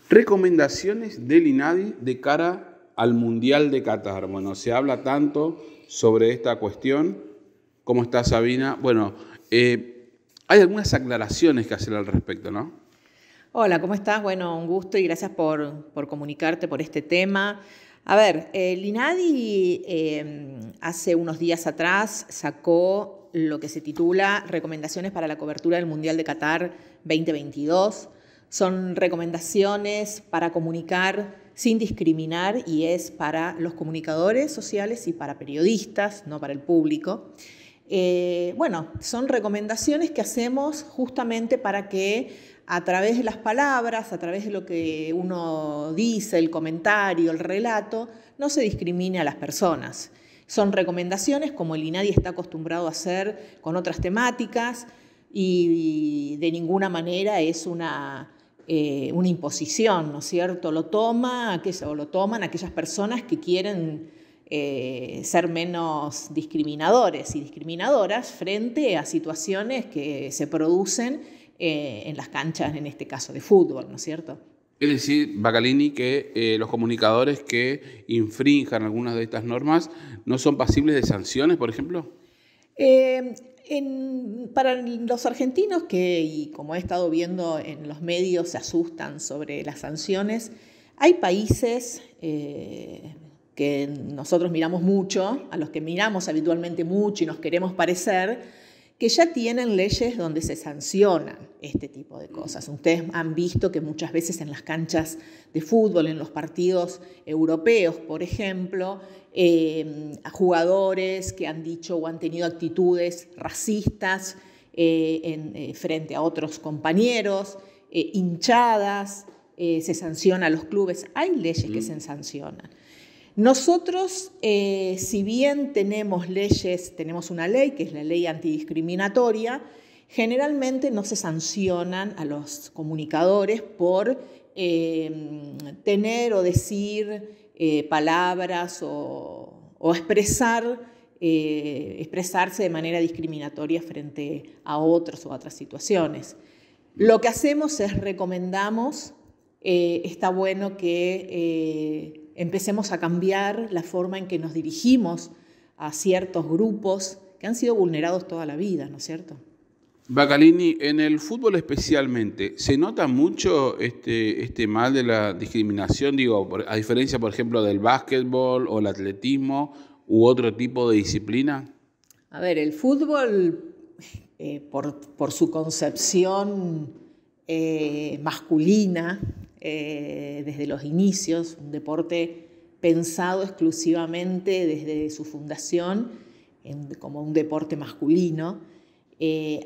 Recomendaciones del INADI de cara al Mundial de Qatar. Bueno, se habla tanto sobre esta cuestión. ¿Cómo está, Sabina? Bueno, hay algunas aclaraciones que hacer al respecto, ¿no? Hola, ¿cómo estás? Bueno, un gusto y gracias por comunicarte por este tema. A ver, el INADI hace unos días atrás sacó lo que se titula Recomendaciones para la cobertura del Mundial de Qatar 2022. Son recomendaciones para comunicar sin discriminar y es para los comunicadores sociales y para periodistas, no para el público. Bueno, son recomendaciones que hacemos justamente para que a través de las palabras, a través de lo que uno dice, el comentario, el relato, no se discrimine a las personas. Son recomendaciones como el INADI está acostumbrado a hacer con otras temáticas y de ninguna manera es una imposición, ¿no es cierto? Lo toman aquellas personas que quieren ser menos discriminadores y discriminadoras frente a situaciones que se producen en las canchas, en este caso de fútbol, ¿no es cierto? Es decir, Bacalini, que los comunicadores que infrinjan algunas de estas normas no son pasibles de sanciones, por ejemplo. Para los argentinos y como he estado viendo en los medios, se asustan sobre las sanciones, hay países que nosotros miramos mucho, a los que miramos habitualmente mucho y nos queremos parecer, que ya tienen leyes donde se sancionan este tipo de cosas. Ustedes han visto que muchas veces en las canchas de fútbol, en los partidos europeos, por ejemplo, a jugadores que han dicho o han tenido actitudes racistas frente a otros compañeros, hinchadas, se sanciona a los clubes. Hay leyes que se sancionan. Nosotros, si bien tenemos leyes, tenemos una ley, que es la ley antidiscriminatoria, generalmente no se sancionan a los comunicadores por tener o decir palabras o expresarse de manera discriminatoria frente a otros o a otras situaciones. Lo que hacemos es recomendamos, está bueno que empecemos a cambiar la forma en que nos dirigimos a ciertos grupos que han sido vulnerados toda la vida, ¿no es cierto? Bacalini, en el fútbol especialmente, ¿se nota mucho este mal de la discriminación? Digo, a diferencia, por ejemplo, del básquetbol o el atletismo u otro tipo de disciplina. A ver, el fútbol, por su concepción masculina, desde los inicios, un deporte pensado exclusivamente desde su fundación como un deporte masculino,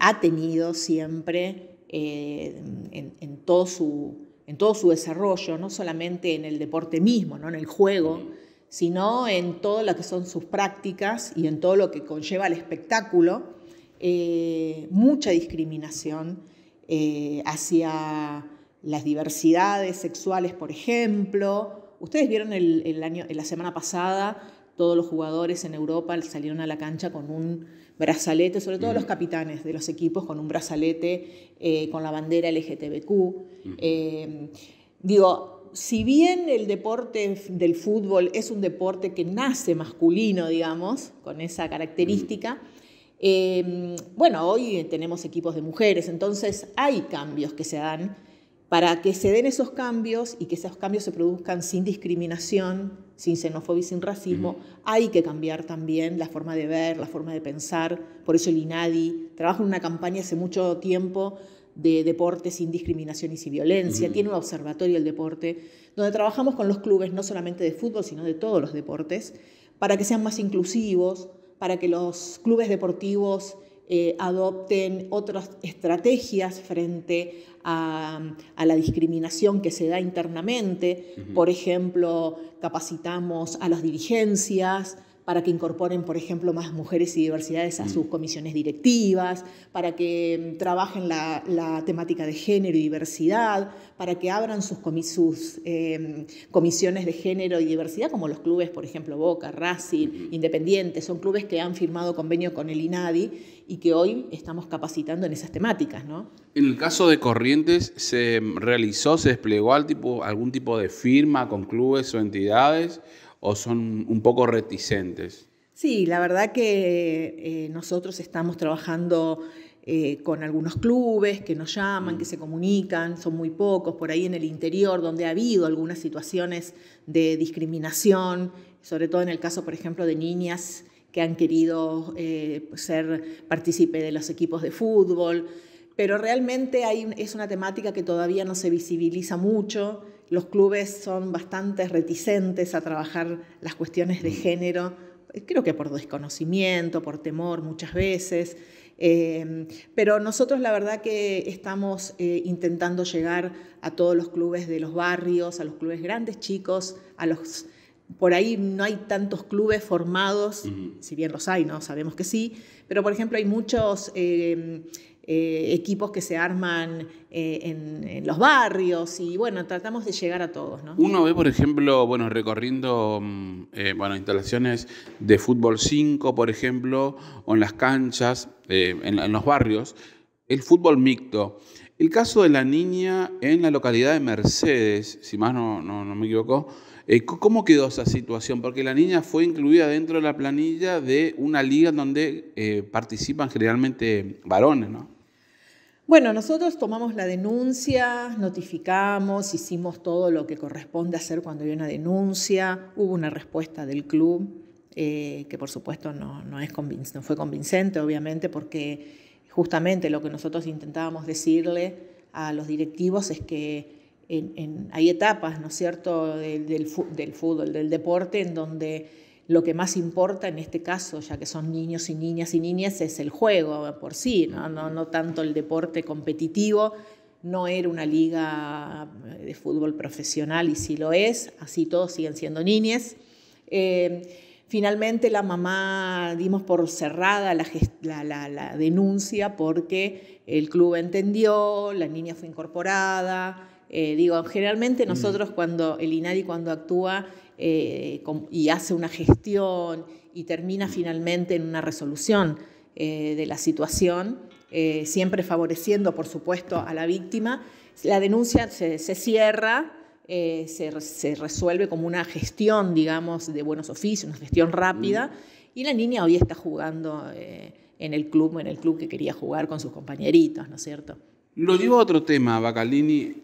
ha tenido siempre en todo su desarrollo, no solamente en el deporte mismo, no en el juego, sino en todo lo que son sus prácticas y en todo lo que conlleva el espectáculo, mucha discriminación hacia las diversidades sexuales, por ejemplo. Ustedes vieron la semana pasada, todos los jugadores en Europa salieron a la cancha con un brazalete, sobre todo los capitanes de los equipos, con un brazalete con la bandera LGTBQ. Digo, si bien el deporte del fútbol es un deporte que nace masculino, digamos, con esa característica, bueno, hoy tenemos equipos de mujeres, entonces hay cambios que se dan. Para que se den esos cambios y que esos cambios se produzcan sin discriminación, sin xenofobia y sin racismo, hay que cambiar también la forma de ver, la forma de pensar. Por eso el INADI trabaja en una campaña hace mucho tiempo de deporte sin discriminación y sin violencia. Tiene un observatorio del deporte donde trabajamos con los clubes, no solamente de fútbol, sino de todos los deportes, para que sean más inclusivos, para que los clubes deportivos adopten otras estrategias frente a la discriminación que se da internamente. Por ejemplo, capacitamos a las dirigencias para que incorporen, por ejemplo, más mujeres y diversidades a sus comisiones directivas, para que trabajen la temática de género y diversidad, para que abran sus comisiones de género y diversidad, como los clubes, por ejemplo, Boca, Racing, Independiente, son clubes que han firmado convenio con el INADI y que hoy estamos capacitando en esas temáticas, ¿no? En el caso de Corrientes, ¿se desplegó algún tipo de firma con clubes o entidades o son un poco reticentes? Sí, la verdad que nosotros estamos trabajando con algunos clubes que nos llaman, que se comunican, son muy pocos, por ahí en el interior donde ha habido algunas situaciones de discriminación, sobre todo en el caso, por ejemplo, de niñas que han querido ser partícipe de los equipos de fútbol, pero realmente es una temática que todavía no se visibiliza mucho. Los clubes son bastante reticentes a trabajar las cuestiones de género, creo que por desconocimiento, por temor muchas veces, pero nosotros la verdad que estamos intentando llegar a todos los clubes de los barrios, a los clubes grandes, chicos, por ahí no hay tantos clubes formados, si bien los hay, ¿no? Sabemos que sí, pero por ejemplo hay muchos equipos que se arman en los barrios y bueno, tratamos de llegar a todos, ¿no? Uno ve, por ejemplo, recorriendo instalaciones de fútbol 5, por ejemplo, o en las canchas, en los barrios, el fútbol mixto. El caso de la niña en la localidad de Mercedes, si más no me equivoco, ¿cómo quedó esa situación? Porque la niña fue incluida dentro de la planilla de una liga en donde participan generalmente varones, ¿no? Bueno, nosotros tomamos la denuncia, notificamos, hicimos todo lo que corresponde hacer cuando hay una denuncia. Hubo una respuesta del club, que por supuesto no fue convincente, obviamente, porque justamente lo que nosotros intentábamos decirle a los directivos es que hay etapas, ¿no es cierto?, del fútbol, del deporte, en donde lo que más importa en este caso, ya que son niños y niñas, es el juego por sí, no tanto el deporte competitivo. No era una liga de fútbol profesional y sí lo es, así todos siguen siendo niñes. Finalmente la mamá dimos por cerrada la denuncia porque el club entendió, la niña fue incorporada. Generalmente nosotros cuando el INADI actúa y hace una gestión y termina finalmente en una resolución de la situación, siempre favoreciendo, por supuesto, a la víctima, la denuncia se cierra, se resuelve como una gestión, digamos, de buenos oficios, una gestión rápida, y la niña hoy está jugando en el club que quería jugar con sus compañeritos, ¿no es cierto? Lo llevo a otro tema, Bacalini,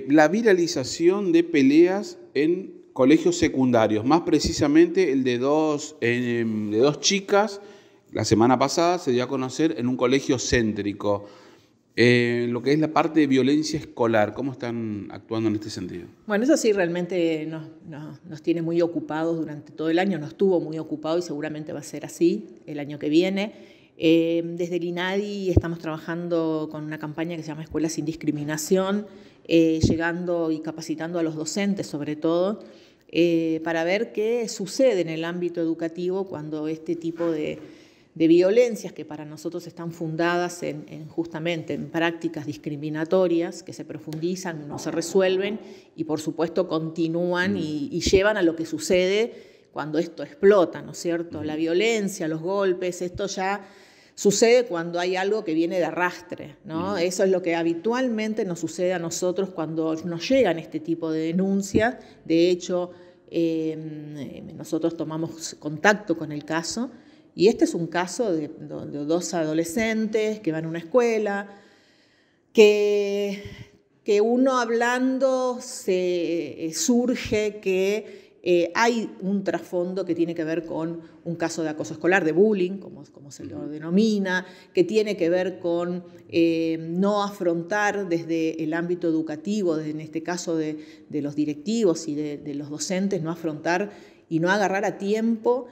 la viralización de peleas en colegios secundarios, más precisamente el de dos chicas. La semana pasada se dio a conocer en un colegio céntrico, lo que es la parte de violencia escolar. ¿Cómo están actuando en este sentido? Bueno, eso sí realmente nos tiene muy ocupados durante todo el año, nos tuvo muy ocupados y seguramente va a ser así el año que viene. Desde el INADI estamos trabajando con una campaña que se llama Escuelas sin Discriminación, llegando y capacitando a los docentes sobre todo, para ver qué sucede en el ámbito educativo cuando este tipo de violencias que para nosotros están fundadas justamente en prácticas discriminatorias que se profundizan, no se resuelven y por supuesto continúan y llevan a lo que sucede cuando esto explota, ¿no es cierto? La violencia, los golpes, esto ya sucede cuando hay algo que viene de arrastre, ¿no? Eso es lo que habitualmente nos sucede a nosotros cuando nos llegan este tipo de denuncias. De hecho, nosotros tomamos contacto con el caso y este es un caso de dos adolescentes que van a una escuela, que uno hablando surge que hay un trasfondo que tiene que ver con un caso de acoso escolar, de bullying, como se lo denomina, que tiene que ver con no afrontar desde el ámbito educativo, en este caso de los directivos y de los docentes, no afrontar y no agarrar a tiempo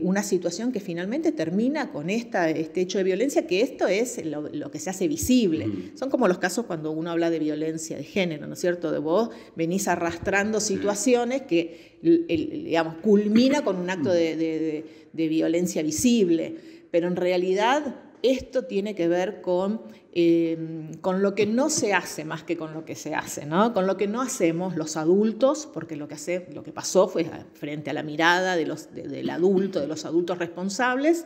una situación que finalmente termina con este hecho de violencia, que esto es lo que se hace visible. Son como los casos cuando uno habla de violencia de género, ¿no es cierto? De vos venís arrastrando situaciones que, digamos, culmina con un acto de violencia visible, pero en realidad esto tiene que ver con lo que no se hace más que con lo que se hace, ¿no? Con lo que no hacemos los adultos, porque lo que pasó fue frente a la mirada del adulto, de los adultos responsables.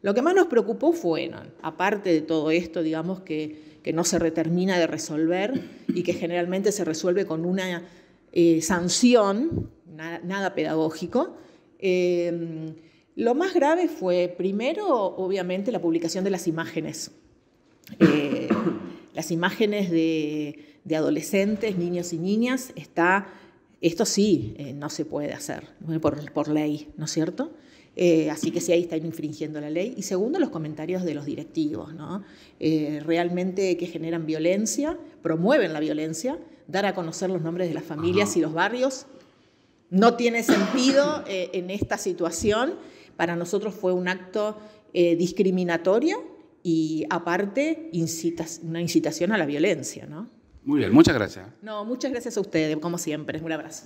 Lo que más nos preocupó fue, ¿no?, aparte de todo esto, digamos, que no se termina de resolver y que generalmente se resuelve con una sanción, nada pedagógico. Lo más grave fue, primero, obviamente, la publicación de las imágenes. Las imágenes de adolescentes, niños y niñas, esto sí, no se puede hacer por ley, ¿no es cierto? Así que sí, ahí están infringiendo la ley. Y segundo, los comentarios de los directivos, ¿no? Realmente que generan violencia, promueven la violencia, dar a conocer los nombres de las familias y los barrios no tiene sentido en esta situación. Para nosotros fue un acto discriminatorio y aparte una incitación a la violencia, ¿no? Muy bien, muchas gracias. No, muchas gracias a ustedes, como siempre. Un abrazo.